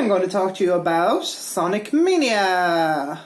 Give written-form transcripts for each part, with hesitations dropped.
going to talk to you about Sonic Mania.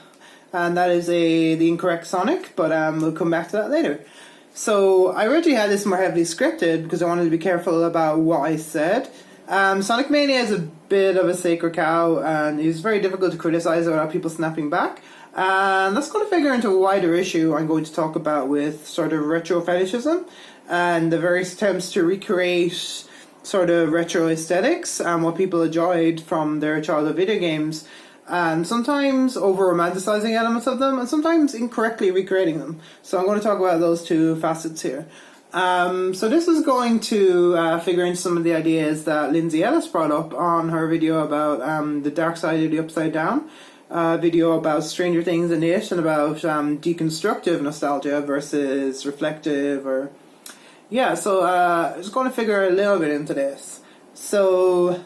And that is the incorrect Sonic, but we'll come back to that later. So I originally had this more heavily scripted because I wanted to be careful about what I said. Sonic Mania is a bit of a sacred cow, and it's very difficult to criticize without people snapping back. And that's going to figure into a wider issue I'm going to talk about with sort of retrofetishism and the various attempts to recreate sort of retro aesthetics and what people enjoyed from their childhood video games, and sometimes over-romanticizing elements of them and sometimes incorrectly recreating them. So I'm going to talk about those two facets here. So this is going to figure into some of the ideas that Lindsay Ellis brought up on her video about the dark side of the upside down, video about Stranger Things and it, and about deconstructive nostalgia versus reflective, or so I'm just going to figure a little bit into this. So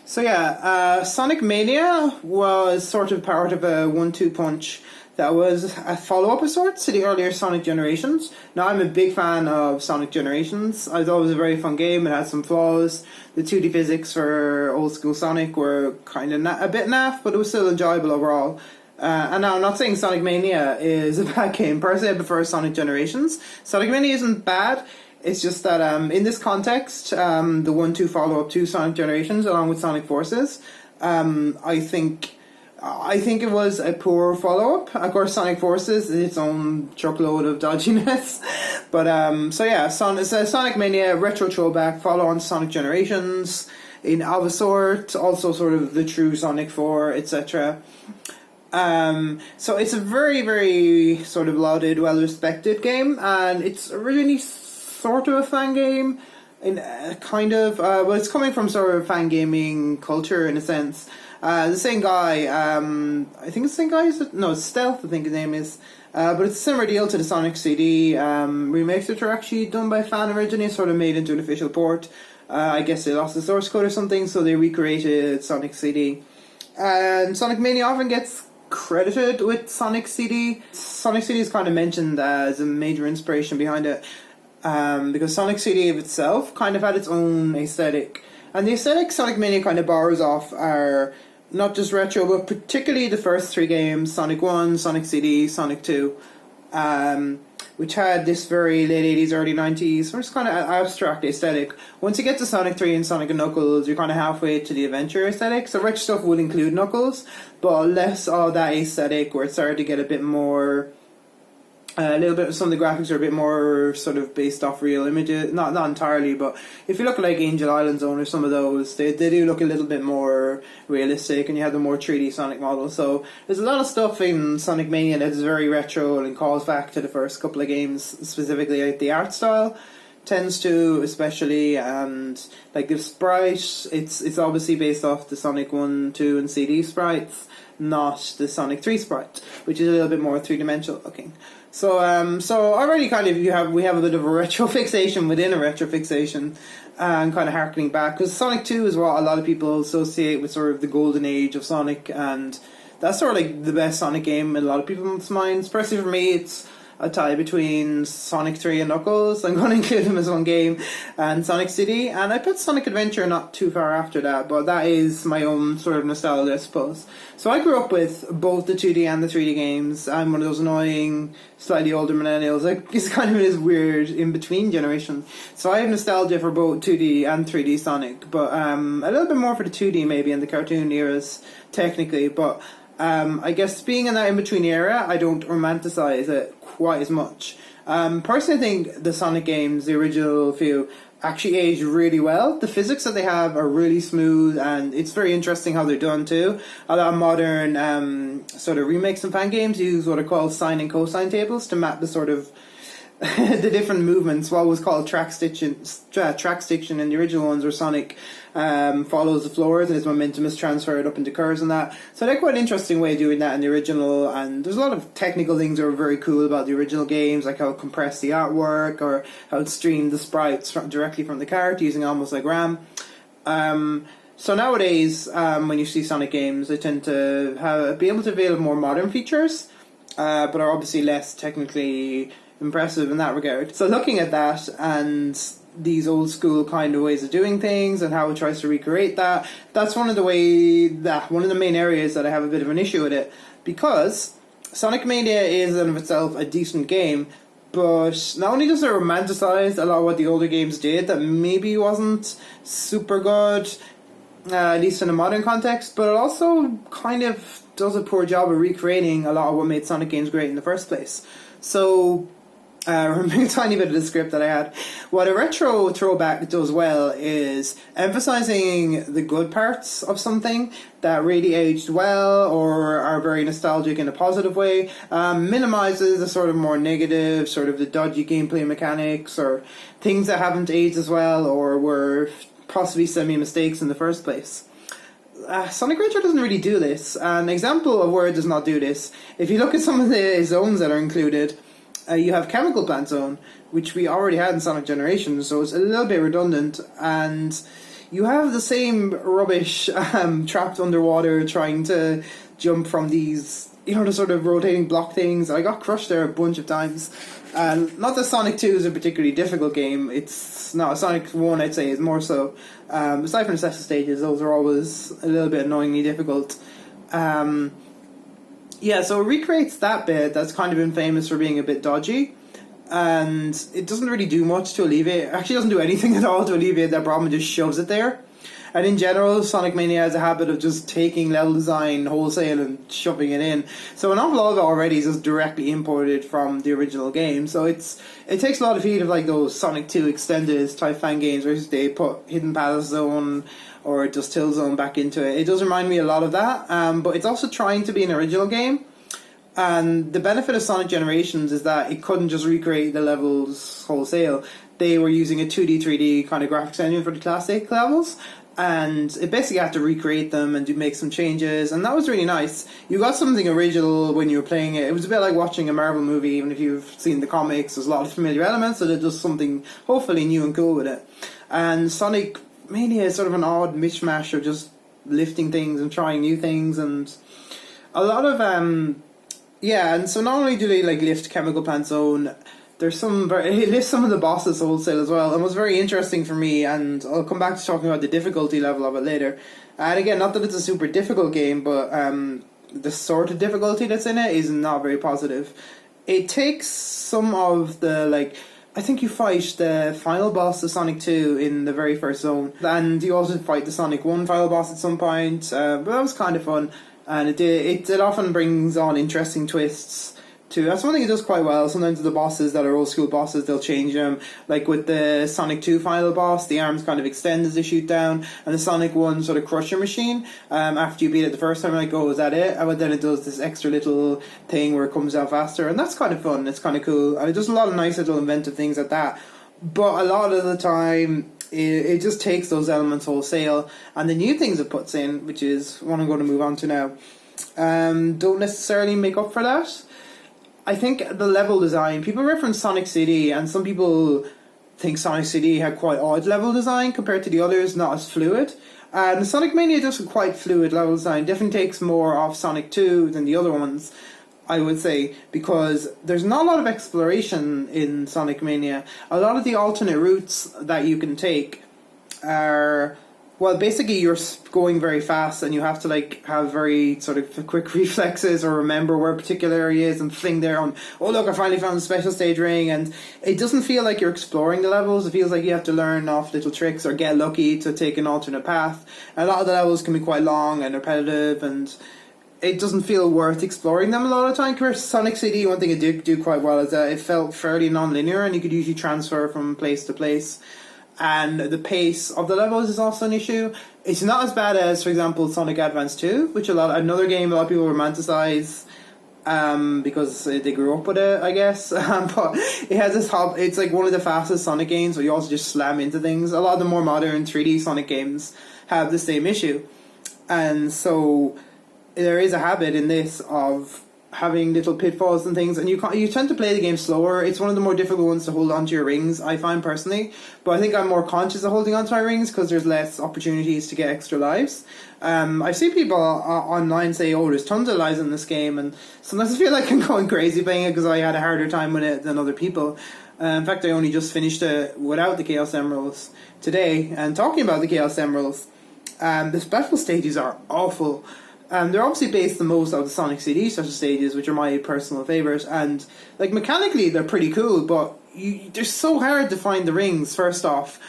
Sonic Mania was sort of part of a 1-2 punch that was a follow-up of sorts to the earlier Sonic generations. Now, I'm a big fan of Sonic Generations. I thought it was a very fun game. It had some flaws. The 2D physics for old school Sonic were kind of a bit naff, but it was still enjoyable overall. And now, I'm not saying Sonic Mania is a bad game. Personally, I prefer Sonic Generations. Sonic Mania isn't bad. It's just that in this context, the 1-2 follow-up to Sonic Generations, along with Sonic Forces, I think it was a poor follow-up. Of course, Sonic Forces is its own truckload of dodginess. But, Sonic Mania, retro throwback, follow-on to Sonic Generations, of a sort, also sort of the true Sonic 4, etc. So it's a very, very sort of lauded, well-respected game, and it's really sort of a fan game, in kind of, well, it's coming from sort of fan gaming culture in a sense. The same guy, I think it's the same guy, it's Stealth, I think his name is, but it's a similar deal to the Sonic CD remakes, which are actually done by a fan originally, sort of made into an official port. I guess they lost the source code or something, so they recreated Sonic CD. And Sonic Mania often gets credited with Sonic CD. Sonic CD is kind of mentioned as a major inspiration behind it, because Sonic CD of itself kind of had its own aesthetic. And the aesthetic Sonic Mania kind of borrows off are not just retro, but particularly the first three games, Sonic 1, Sonic CD, Sonic 2, which had this very late 80s, early 90s, sort of kind of abstract aesthetic. Once you get to Sonic 3 and Sonic and Knuckles, you're kind of halfway to the adventure aesthetic. So retro stuff would include Knuckles, but less of that aesthetic, where it started to get a bit more, a little bit, some of the graphics are a bit more sort of based off real images, not entirely, but if you look at like Angel Island Zone or some of those, they do look a little bit more realistic, and you have the more 3D Sonic model. So there's a lot of stuff in Sonic Mania that's very retro and calls back to the first couple of games, specifically like the art style tends to, especially, and like the sprite, it's obviously based off the Sonic 1, 2 and CD sprites, not the Sonic 3 sprite, which is a little bit more three-dimensional looking. So already kind of we have a bit of a retro fixation within a retro fixation, and kind of harkening back, because Sonic 2 is what a lot of people associate with sort of the golden age of Sonic, and that's sort of like the best Sonic game in a lot of people's minds. Personally, for me, it's a tie between Sonic 3 and Knuckles. I'm going to include them as one game, and Sonic CD, and I put Sonic Adventure not too far after that, but that is my own sort of nostalgia, I suppose. So I grew up with both the 2D and the 3D games. I'm one of those annoying, slightly older millennials. It's kind of this weird in-between generation. So I have nostalgia for both 2D and 3D Sonic, but a little bit more for the 2D maybe in the cartoon eras, technically, but I guess being in that in-between era, I don't romanticize it quite as much. Personally, I think the Sonic games, the original few, actually aged really well. The physics that they have are really smooth, and it's very interesting how they're done too. A lot of modern sort of remakes and fan games use what are called sine and cosine tables to map the sort of the different movements. What was called track stitching in the original ones, where Sonic follows the floors and his momentum is transferred up into curves and that. So they're quite an interesting way of doing that in the original, and there's a lot of technical things that are very cool about the original games, like how it compressed the artwork, or how it streamed the sprites directly from the card using almost like RAM. So nowadays, when you see Sonic games, they tend to be able to avail of more modern features, but are obviously less technically impressive in that regard. So looking at that, and these old school kind of ways of doing things and how it tries to recreate that. That's one of the main areas that I have a bit of an issue with it, because Sonic Mania is in of itself a decent game, but not only does it romanticize a lot of what the older games did that maybe wasn't super good, at least in a modern context, but it also kind of does a poor job of recreating a lot of what made Sonic games great in the first place. So, remembering a tiny bit of the script that I had, what a retro throwback does well is emphasizing the good parts of something that really aged well or are very nostalgic in a positive way, minimizes the sort of more negative, sort of the dodgy gameplay mechanics or things that haven't aged as well or were possibly semi-mistakes in the first place. Sonic Retro doesn't really do this. An example of where it does not do this, if you look at some of the zones that are included, you have Chemical Plant Zone, which we already had in Sonic Generations, so it's a little bit redundant, and you have the same rubbish trapped underwater trying to jump from these, the sort of rotating block things. I got crushed there a bunch of times. Not that Sonic 2 is a particularly difficult game. It's not. Sonic 1, I'd say, is more so. Aside from the special stages, those are always a little bit annoyingly difficult. So it recreates that bit that's kind of been famous for being a bit dodgy, and it doesn't really do much to alleviate. It actually doesn't do anything at all to alleviate that problem. It just shoves it there. And in general, Sonic Mania has a habit of just taking level design wholesale and shoving it in. So an awful lot of it already is just directly imported from the original game. So it takes a lot of heat of like those Sonic 2 extended type fan games where they put Hidden Palace Zone or just Till Zone back into it. It does remind me a lot of that, but it's also trying to be an original game. And the benefit of Sonic Generations is that it couldn't just recreate the levels wholesale. They were using a 2D, 3D kind of graphics engine for the classic levels, and it basically had to recreate them and make some changes, and that was really nice. You got something original when you were playing it. It was a bit like watching a Marvel movie. Even if you've seen the comics, there's a lot of familiar elements, so it does something hopefully new and cool with it. And Sonic Mania is sort of an odd mishmash of just lifting things and trying new things, and a lot of and so not only do they like lift Chemical Plant Zone, it lifts some of the bosses wholesale as well, and was very interesting for me, and I'll come back to talking about the difficulty level of it later. And again, not that it's a super difficult game, but the sort of difficulty that's in it is not very positive. It takes some of the, I think you fight the final boss of Sonic 2 in the very first zone, and you also fight the Sonic 1 final boss at some point, but that was kind of fun, and it often brings on interesting twists too. That's one thing it does quite well. Sometimes the bosses that are old school bosses, they'll change them. Like with the Sonic 2 final boss, the arms kind of extend as they shoot down, and the Sonic 1 sort of crusher machine, after you beat it the first time, like, oh, is that it? But then it does this extra little thing where it comes down faster, and that's kind of fun. It's kind of cool, and it does a lot of nice little inventive things like that. But a lot of the time, it just takes those elements wholesale, and the new things it puts in, which is what I'm going to move on to now, don't necessarily make up for that. I think the level design, people reference Sonic City, and some people think Sonic City had quite odd level design compared to the others, not as fluid. And Sonic Mania does a quite fluid level design, definitely takes more off Sonic 2 than the other ones, I would say, because there's not a lot of exploration in Sonic Mania. A lot of the alternate routes that you can take are, well, basically you're going very fast and you have to have very sort of quick reflexes or remember where a particular area is and fling there on, oh look, I finally found the special stage ring, and it doesn't feel like you're exploring the levels. It feels like you have to learn off little tricks or get lucky to take an alternate path. A lot of the levels can be quite long and repetitive, and it doesn't feel worth exploring them a lot of the time. Compared to Sonic City, one thing it did do quite well is that it felt fairly non-linear and you could usually transfer from place to place. And the pace of the levels is also an issue. It's not as bad as, for example, Sonic Advance 2, which another game a lot of people romanticize because they grew up with it, I guess. But it has this it's like one of the fastest Sonic games, where you also just slam into things. A lot of the more modern 3D Sonic games have the same issue. And so there is a habit in this of having little pitfalls and things, and you tend to play the game slower. It's one of the more difficult ones to hold onto your rings, I find personally, but I think I'm more conscious of holding onto my rings because there's less opportunities to get extra lives. I see people online say, oh, there's tons of lives in this game, and sometimes I feel like I'm going crazy playing it because I had a harder time with it than other people. In fact, I only just finished it without the Chaos Emeralds today. And talking about the Chaos Emeralds, the special stages are awful. They're obviously based the most on the Sonic CD special stages, which are my personal favourite. And like mechanically, they're pretty cool, but they're so hard to find the rings. First off,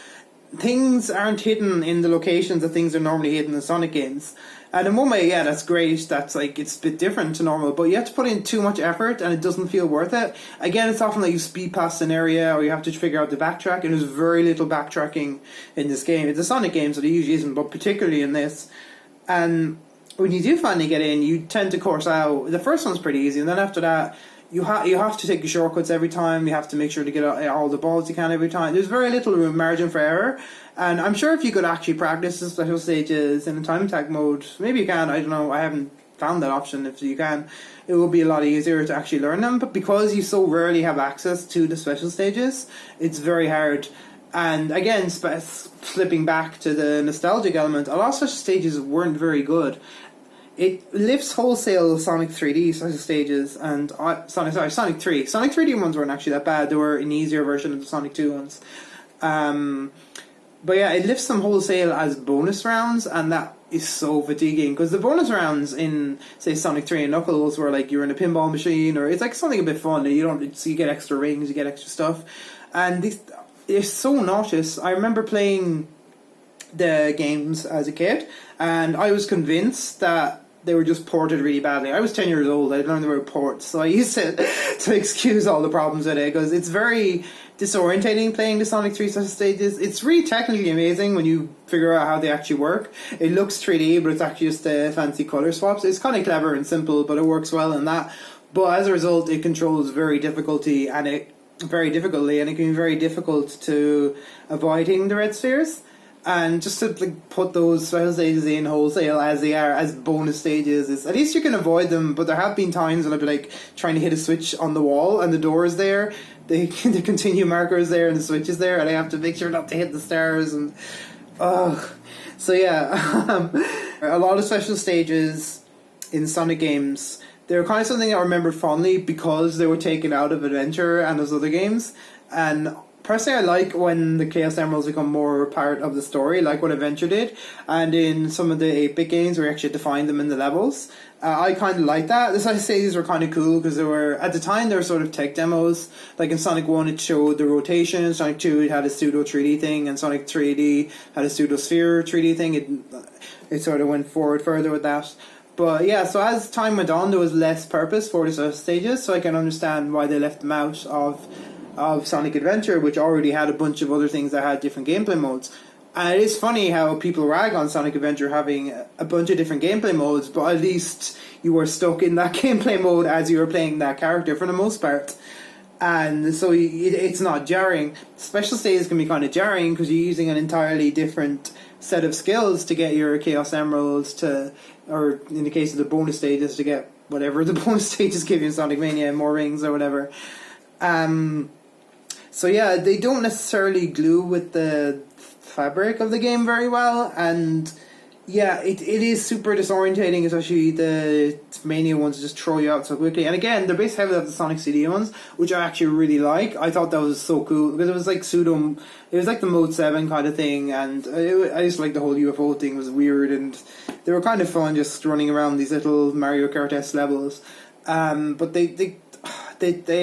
things aren't hidden in the locations that things are normally hidden in Sonic games. And in one way, yeah, that's great. That's like, it's a bit different to normal, but you have to put in too much effort and it doesn't feel worth it. Again, it's often like you speed past an area or you have to figure out the backtrack, and there's very little backtracking in this game. It's a Sonic game, so there usually isn't, but particularly in this. And when you do finally get in, you tend to course out. The first one's pretty easy, and then after that, you have to take the shortcuts every time. You have to make sure to get all the balls you can every time. There's very little margin for error, and I'm sure if you could actually practice the special stages in a time attack mode, maybe you can, I don't know, I haven't found that option. If you can, it will be a lot easier to actually learn them, but because you so rarely have access to the special stages, it's very hard. And again, flipping back to the nostalgic element, a lot of special stages weren't very good. It lifts wholesale Sonic 3D special stages and Sonic 3. Sonic 3D ones weren't actually that bad. They were an easier version of the Sonic 2 ones. But yeah, it lifts them wholesale as bonus rounds, and that is so fatiguing, because the bonus rounds in, say, Sonic 3 and Knuckles were like you're in a pinball machine, or it's like something a bit fun. So you get extra rings, you get extra stuff, and they're so nauseous. I remember playing the games as a kid, and I was convinced that they were just ported really badly. I was 10 years old, I learned the word ports, so I used to excuse all the problems with it, because it's very disorientating playing the Sonic 3 special stages. It's really technically amazing when you figure out how they actually work. It looks 3D, but it's actually just fancy colour swaps. It's kind of clever and simple, but it works well in that. But as a result, it controls very difficultly, and it can be very difficult to avoiding the red spheres. And just to like put those special stages in wholesale as they are, as bonus stages, is at least you can avoid them. But there have been times when I've been like trying to hit a switch on the wall and the door is there, the continue marker is there and the switch is there, and I have to make sure not to hit the stars. And so yeah, a lot of special stages in Sonic games, they're kind of something I remember fondly because they were taken out of Adventure and those other games. And personally, I like when the Chaos Emeralds become more part of the story, like what Adventure did, and in some of the 8-bit games where you actually define them in the levels. I kind of like that. The special stages were kind of cool because they were, at the time, they were sort of tech demos. Like in Sonic 1, it showed the rotation, Sonic 2, it had a pseudo 3D thing, and Sonic 3D had a pseudo sphere 3D thing. It sort of went forward further with that. But yeah, so as time went on, there was less purpose for the special stages, so I can understand why they left them out of Sonic Adventure, which already had a bunch of other things that had different gameplay modes. And it is funny how people rag on Sonic Adventure having a bunch of different gameplay modes, but at least you were stuck in that gameplay mode as you were playing that character for the most part. And so it's not jarring. Special stages can be kind of jarring because you're using an entirely different set of skills to get your Chaos Emeralds or in the case of the bonus stages, to get whatever the bonus stages give you in Sonic Mania, more rings or whatever. So yeah, they don't necessarily glue with the fabric of the game very well, and yeah, it is super disorientating, especially the Mania ones just throw you out so quickly. And again, they're based heavily off the Sonic CD ones, which I actually really like. I thought that was so cool, because it was like it was like the Mode 7 kind of thing, and I just like the whole UFO thing was weird, and they were kind of fun just running around these little Mario Kart-esque levels. But they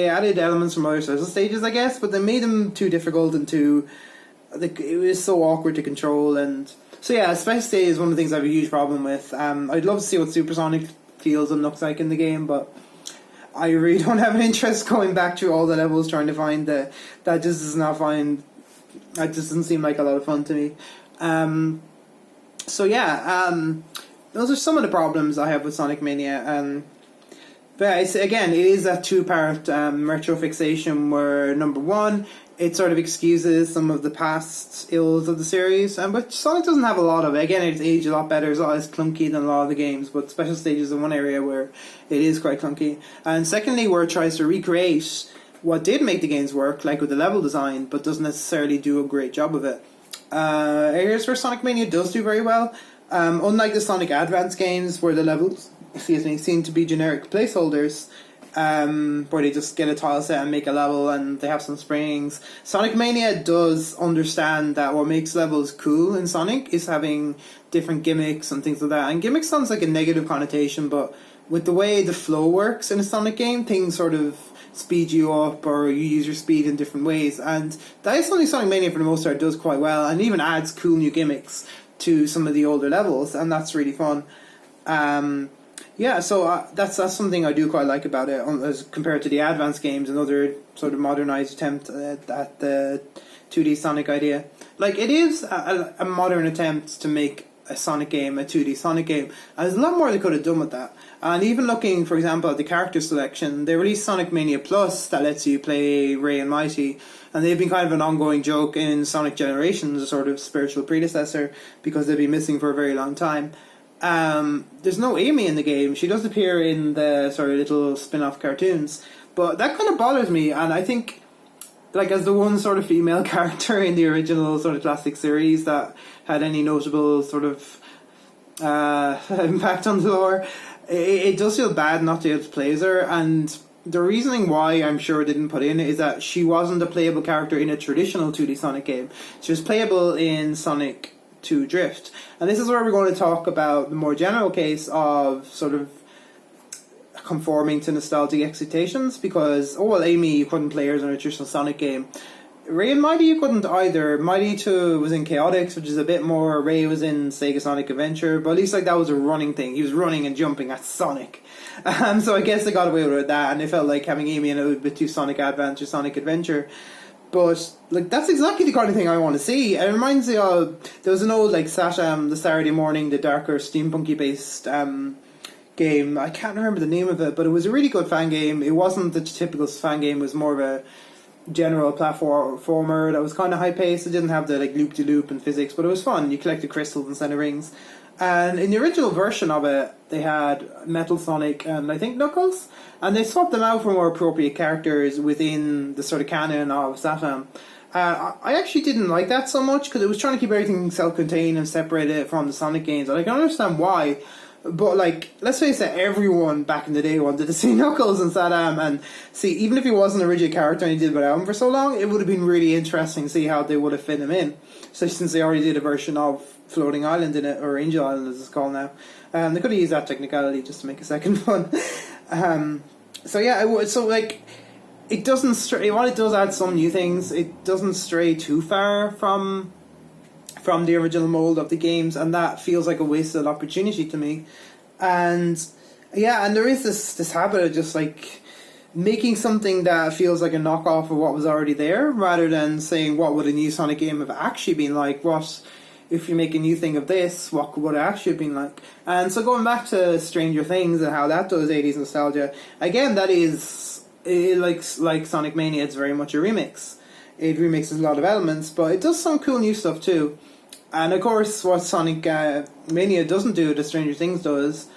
added elements from other special stages, I guess, but they made them too difficult and it was so awkward to control. And so yeah, special stage is one of the things I have a huge problem with. I'd love to see what Supersonic feels and looks like in the game, but I really don't have an interest going back through all the levels trying to find that just does not find, that just doesn't seem like a lot of fun to me. So yeah, those are some of the problems I have with Sonic Mania. But again, it is that two-part retrofixation where, number one, it sort of excuses some of the past ills of the series, but Sonic doesn't have a lot of it. Again, it's aged a lot better, it's not as clunky than a lot of the games, but special stages are one area where it is quite clunky. And secondly, where it tries to recreate what did make the games work, like with the level design, but doesn't necessarily do a great job of it. Here's where Sonic Mania does do very well. Unlike the Sonic Advance games, where the levels seem to be generic placeholders, where they just get a tile set and make a level and they have some springs. Sonic Mania does understand that what makes levels cool in Sonic is having different gimmicks and things like that. And gimmick sounds like a negative connotation, but with the way the flow works in a Sonic game, things sort of speed you up or you use your speed in different ways. And that is something Sonic Mania for the most part does quite well, and even adds cool new gimmicks to some of the older levels, and that's really fun. So that's something I do quite like about it, as compared to the advanced games and other sort of modernized attempt at the 2D Sonic idea. Like, it is a modern attempt to make a Sonic game a 2D Sonic game, and there's a lot more they could have done with that. And even looking, for example, at the character selection, they released Sonic Mania Plus that lets you play Ray and Mighty, and they've been kind of an ongoing joke in Sonic Generations, a sort of spiritual predecessor, because they've been missing for a very long time. There's no Amy in the game. She does appear in the sort of little spin-off cartoons, but that kind of bothers me, and I think, like, as the one sort of female character in the original sort of classic series that had any notable sort of impact on the lore, it does feel bad not to be able to play as her. And the reasoning why I'm sure they didn't put in is that she wasn't a playable character in a traditional 2D Sonic game. She was playable in Sonic 2 Drift. And this is where we're going to talk about the more general case of sort of conforming to nostalgic expectations, because, Amy, you couldn't play her in a traditional Sonic game. Ray and Mighty, you couldn't either. Mighty 2 was in Chaotix, which is a bit more. Ray was in Sega Sonic Adventure, but at least like that was a running thing. He was running and jumping at Sonic. So I guess they got away with that, and it felt like having Amy in it was a bit too Sonic Advance or Sonic Adventure. But like, that's exactly the kind of thing I want to see. It reminds me of, there was an old like Satam, the Saturday Morning, the darker steampunky based game. I can't remember the name of it, but it was a really good fan game. It wasn't the typical fan game. It was more of a general platformer that was kind of high paced. It didn't have the like loop de loop and physics, but it was fun. You collected crystals instead of rings. And in the original version of it, they had Metal Sonic and I think Knuckles, and they swapped them out for more appropriate characters within the sort of canon of Satam. I actually didn't like that so much, because it was trying to keep everything self-contained and separate it from the Sonic games, and I can understand why. But like, let's face it, everyone back in the day wanted to see Knuckles and Saddam, and see, even if he wasn't a rigid character and he did without him for so long, it would have been really interesting to see how they would have fit him in, especially since they already did a version of Floating Island in it, or Angel Island as it's called now. They could have used that technicality just to make a second one. It doesn't stray. While it does add some new things, it doesn't stray too far from the original mold of the games, and that feels like a wasted opportunity to me. And there is this habit of just like making something that feels like a knockoff of what was already there, rather than saying what would a new Sonic game have actually been like. What if you make a new thing of this, what would it actually have been like? And so going back to Stranger Things and how that does 80s nostalgia, again, that is, like Sonic Mania, it's very much a remix. It remixes a lot of elements, but it does some cool new stuff too. And of course, what Sonic Mania doesn't do, that Stranger Things does,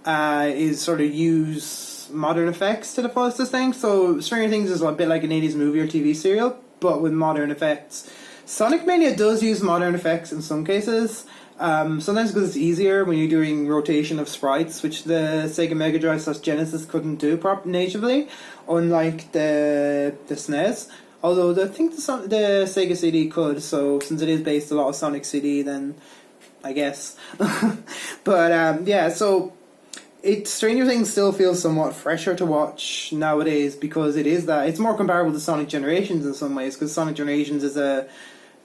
is sort of use modern effects to the fullest extent. So Stranger Things is a bit like an 80s movie or TV serial, but with modern effects. Sonic Mania does use modern effects in some cases, sometimes because it's easier when you're doing rotation of sprites, which the Sega Mega Drive / Genesis couldn't do natively, unlike the SNES. Although I think the Sega CD could, so since it is based a lot of Sonic CD, then I guess. But so Stranger Things still feels somewhat fresher to watch nowadays, because it's more comparable to Sonic Generations in some ways, because Sonic Generations is a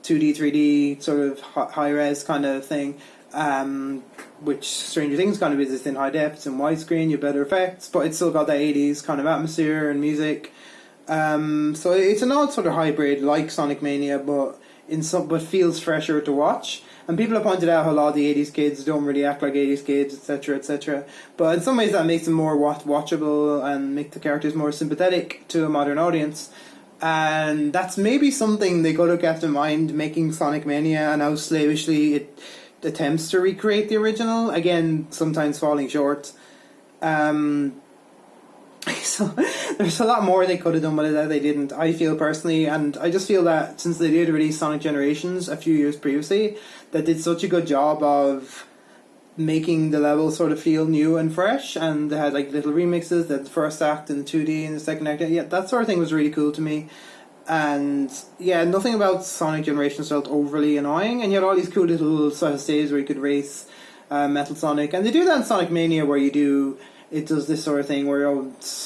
2D, 3D sort of high-res kind of thing, which Stranger Things kind of is in high depths and widescreen, you have better effects, but it's still got that 80s kind of atmosphere and music. So it's an odd sort of hybrid, like Sonic Mania, but feels fresher to watch. And people have pointed out how a lot of the 80s kids don't really act like 80s kids, etc., etc. But in some ways that makes them more watchable and make the characters more sympathetic to a modern audience. And that's maybe something they could have kept in mind making Sonic Mania, and how slavishly it attempts to recreate the original, again, sometimes falling short. So there's a lot more they could have done with it that they didn't, I feel personally, and I just feel that since they did release Sonic Generations a few years previously, that did such a good job of making the level sort of feel new and fresh, and they had like little remixes, the first act in 2D and the second act. Yeah, that sort of thing was really cool to me. And yeah, nothing about Sonic Generations felt overly annoying, and you had all these cool little sort of stages where you could race Metal Sonic, and they do that in Sonic Mania where it does this sort of thing where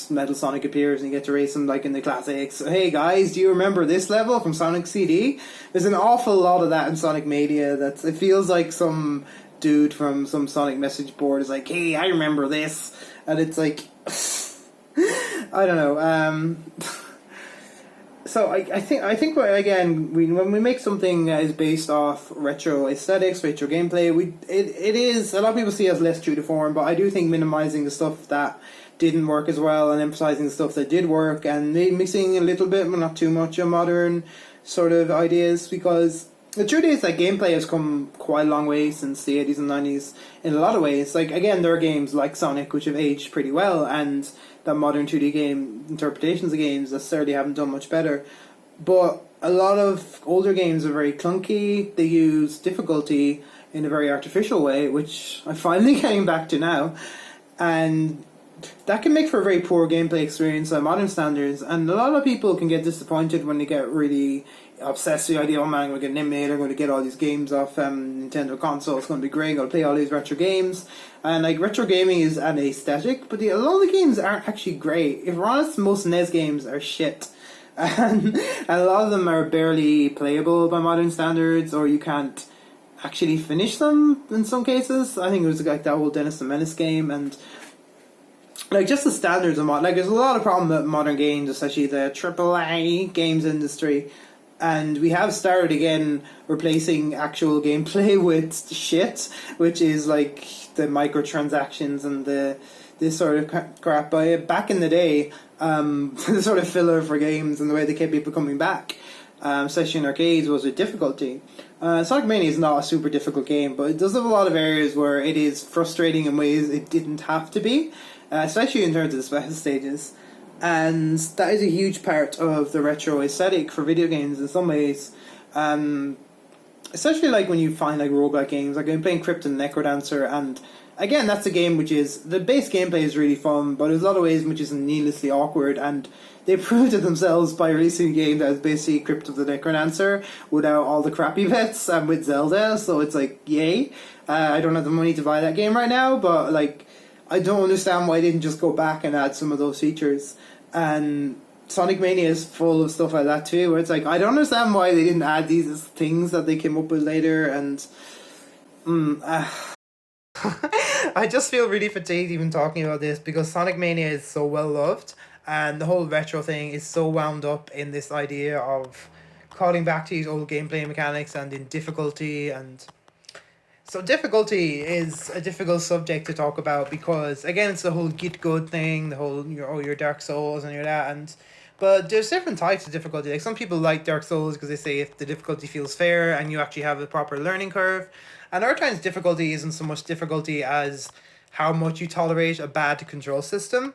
Metal Sonic appears and you get to race him like in the classics. Hey guys, do you remember this level from Sonic CD? There's an awful lot of that in Sonic Mania. It feels like some dude from some Sonic message board is like, hey, I remember this, and it's like, I don't know. So I think again, when we make something that is based off retro aesthetics, retro gameplay, it is, a lot of people see it as less true to form, but I do think minimizing the stuff that didn't work as well and emphasizing the stuff that did work and mixing a little bit but not too much of modern sort of ideas, because the truth is that gameplay has come quite a long way since the 80s and 90s in a lot of ways. Like, again, there are games like Sonic which have aged pretty well, and that modern 2D game interpretations of games necessarily haven't done much better. But a lot of older games are very clunky. They use difficulty in a very artificial way, which I'm finally getting back to now. And that can make for a very poor gameplay experience by modern standards. And a lot of people can get disappointed when they get really obsessed with the idea, oh man, I'm going to get an emulator, I'm going to get all these games off Nintendo console, it's going to be great, I'm going to play all these retro games. And like, retro gaming is an aesthetic, but a lot of the games aren't actually great. If we're honest, most NES games are shit. And a lot of them are barely playable by modern standards, or you can't actually finish them in some cases. I think it was like that whole Dennis the Menace game, and like just the standards of like there's a lot of problem with modern games, especially the AAA games industry. And we have started again replacing actual gameplay with shit, which is like the microtransactions and this sort of crap. Back in the day, the sort of filler for games and the way they kept people coming back, especially in arcades, was with difficulty. Sonic Mania is not a super difficult game, but it does have a lot of areas where it is frustrating in ways it didn't have to be, especially in terms of the special stages. And that is a huge part of the retro aesthetic for video games in some ways. Especially like when you find like roguelike games, like I'm playing Crypt and Necrodancer, and again, that's a game which is, the base gameplay is really fun, but there's a lot of ways in which is needlessly awkward, and they proved it themselves by releasing a game that is basically Crypt of the Necrodancer without all the crappy bits and with Zelda, so it's like, yay. I don't have the money to buy that game right now, but like, I don't understand why they didn't just go back and add some of those features. And Sonic Mania is full of stuff like that too, where it's like, I don't understand why they didn't add these things that they came up with later, and I just feel really fatigued even talking about this, because Sonic Mania is so well loved, and the whole retro thing is so wound up in this idea of calling back to these old gameplay mechanics and in difficulty. And so difficulty is a difficult subject to talk about, because again, it's the whole get good thing, the whole your Dark Souls and your that, and but there's different types of difficulty. Like, some people like Dark Souls because they say if the difficulty feels fair and you actually have a proper learning curve. And other times difficulty isn't so much difficulty as how much you tolerate a bad control system.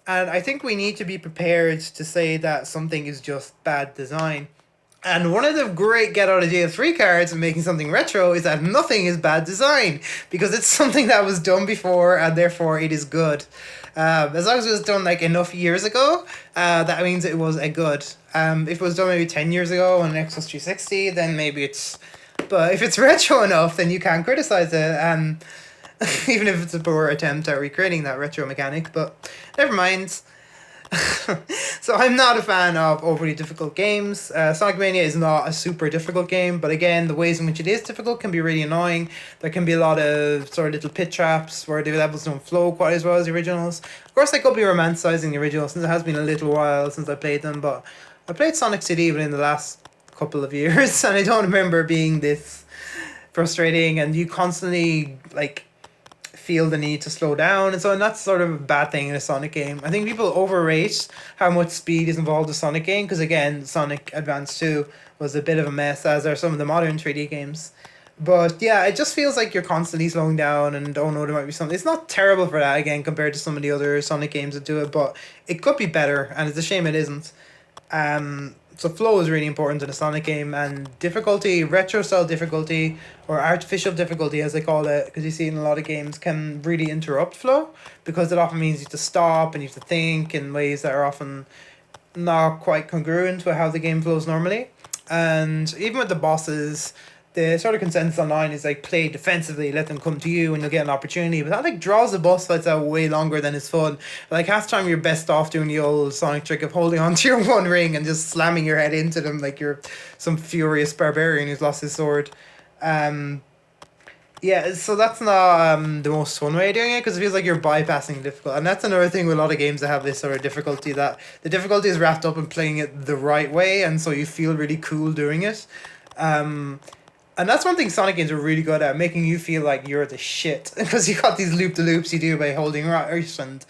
And I think we need to be prepared to say that something is just bad design. And one of the great get out of jail free cards of making something retro is that nothing is bad design, because it's something that was done before and therefore it is good. As long as it was done like enough years ago, that means it was a good. If it was done maybe 10 years ago on an Xbox 360, then maybe it's... But if it's retro enough, then you can't criticize it, even if it's a poor attempt at recreating that retro mechanic. But never mind. So I'm not a fan of overly difficult games. Sonic Mania is not a super difficult game, but again, the ways in which it is difficult can be really annoying. There can be a lot of sort of little pit traps where the levels don't flow quite as well as the originals. Of course, I could be romanticizing the originals, since it has been a little while since I played them, but I played Sonic CD within the last couple of years, and I don't remember being this frustrating, and you constantly like feel the need to slow down, and so that's sort of a bad thing in a Sonic game. I think people overrate how much speed is involved in a Sonic game, because again, Sonic Advance 2 was a bit of a mess, as are some of the modern 3D games. But yeah, it just feels like you're constantly slowing down, and oh no, there might be something. It's not terrible for that, again, compared to some of the other Sonic games that do it, but it could be better, and it's a shame it isn't. So flow is really important in a Sonic game, and difficulty, retro style difficulty, or artificial difficulty as they call it, because you see in a lot of games, can really interrupt flow, because it often means you have to stop and you have to think in ways that are often not quite congruent with how the game flows normally. And even with the bosses, the sort of consensus online is like play defensively, let them come to you and you'll get an opportunity. But that like draws the boss fights out way longer than is fun. Like half the time you're best off doing the old Sonic trick of holding onto your one ring and just slamming your head into them like you're some furious barbarian who's lost his sword. Yeah, so that's not the most fun way of doing it, because it feels like you're bypassing the difficult. And that's another thing with a lot of games that have this sort of difficulty, that the difficulty is wrapped up in playing it the right way, and so you feel really cool doing it. And that's one thing Sonic games are really good at, making you feel like you're the shit, because you got these loop-de-loops you do by holding right, and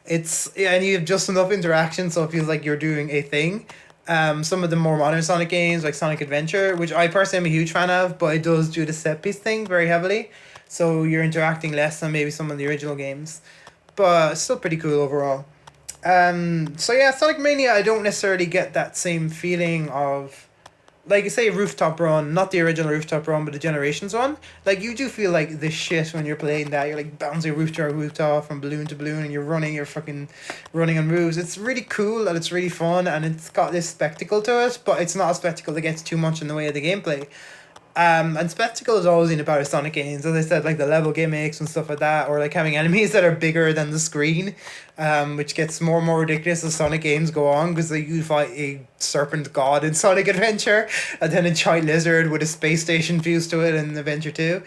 and you have just enough interaction so it feels like you're doing a thing. Some of the more modern Sonic games, like Sonic Adventure, which I personally am a huge fan of, but it does do the set piece thing very heavily, so you're interacting less than maybe some of the original games, but still pretty cool overall. So yeah, Sonic Mania, I don't necessarily get that same feeling of, like you say, Rooftop Run, not the original Rooftop Run, but the Generations one. Like, you do feel like the shit when you're playing that. You're like bouncing rooftop to rooftop from balloon to balloon, and you're fucking running on moves. It's really cool and it's really fun, and it's got this spectacle to it, but it's not a spectacle that gets too much in the way of the gameplay. And spectacle is always in about a Sonic games, as I said, like the level gimmicks and stuff like that, or like having enemies that are bigger than the screen, which gets more and more ridiculous as Sonic games go on, because like, you fight a serpent god in Sonic Adventure, and then a giant lizard with a space station fused to it in Adventure 2.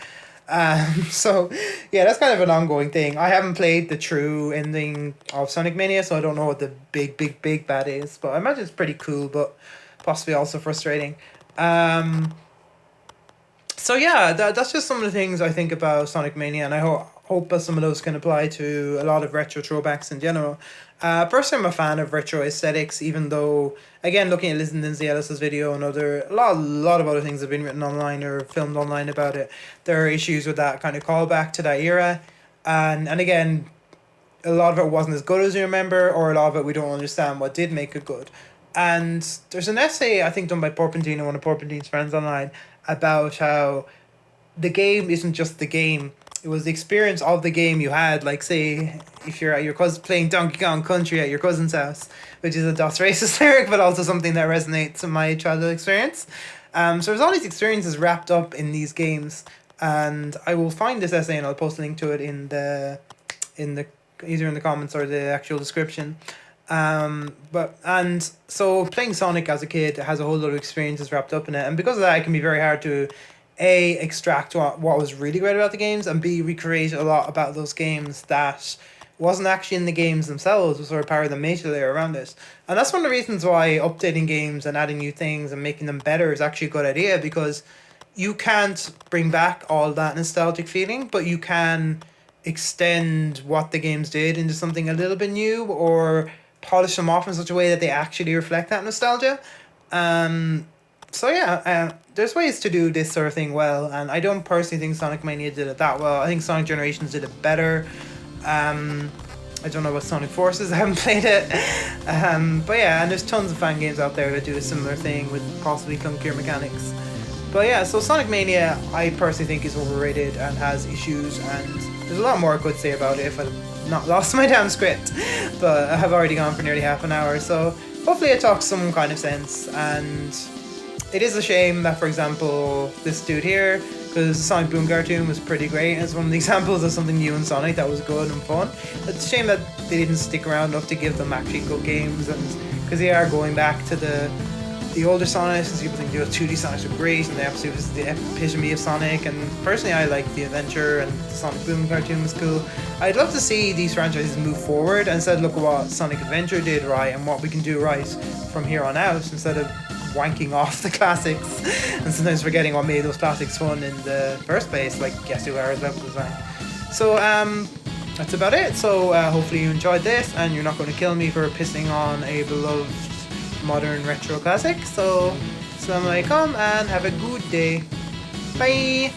So yeah, that's kind of an ongoing thing. I haven't played the true ending of Sonic Mania, so I don't know what the big bad is, but I imagine it's pretty cool, but possibly also frustrating. So yeah, that's just some of the things I think about Sonic Mania, and I hope that some of those can apply to a lot of retro throwbacks in general. Personally, I'm a fan of retro aesthetics, even though, again, looking at Lindsay Ellis's video and a lot of other things have been written online or filmed online about it, there are issues with that kind of callback to that era. And again, a lot of it wasn't as good as you remember, or a lot of it we don't understand what did make it good. And there's an essay, I think, done by Porpentine, one of Porpentine's friends online, about how the game isn't just the game. It was the experience of the game you had. Like, say, if you're at your cousin playing Donkey Kong Country at your cousin's house, which is a DOS racist lyric, but also something that resonates in my childhood experience. So there's all these experiences wrapped up in these games, and I will find this essay and I'll post a link to it in the either in the comments or the actual description. So playing Sonic as a kid has a whole lot of experiences wrapped up in it, and because of that, it can be very hard to extract what was really great about the games, and recreate a lot about those games that wasn't actually in the games themselves, was sort of part of the meta layer around it. And that's one of the reasons why updating games and adding new things and making them better is actually a good idea, because you can't bring back all that nostalgic feeling, but you can extend what the games did into something a little bit new, or polish them off in such a way that they actually reflect that nostalgia. So yeah, there's ways to do this sort of thing well, and I don't personally think Sonic Mania did it that well. I think Sonic Generations did it better. I don't know about Sonic Forces, I haven't played it. But yeah, and there's tons of fan games out there that do a similar thing with possibly clunkier mechanics. But yeah, so Sonic Mania, I personally think is overrated and has issues, and there's a lot more I could say about it if I'd not lost my damn script. But I have already gone for nearly half an hour, so hopefully it talks some kind of sense. And it is a shame that, for example, this dude here, because the Sonic Boom cartoon was pretty great, it's one of the examples of something new in Sonic that was good and fun. It's a shame that they didn't stick around enough to give them actually good games, and because they are going back to the older Sonics, and people think the 2D Sonics are great, and the episode is the epitome of Sonic, and personally I like the Adventure, and the Sonic Boom cartoon was cool. I'd love to see these franchises move forward and said, look at what Sonic Adventure did right and what we can do right from here on out, instead of wanking off the classics and sometimes forgetting what made those classics fun in the first place, like Guess Who Hours level design. So that's about it. So hopefully you enjoyed this, and you're not going to kill me for pissing on a beloved modern retro classic. So assalamu alaikum and have a good day. Bye.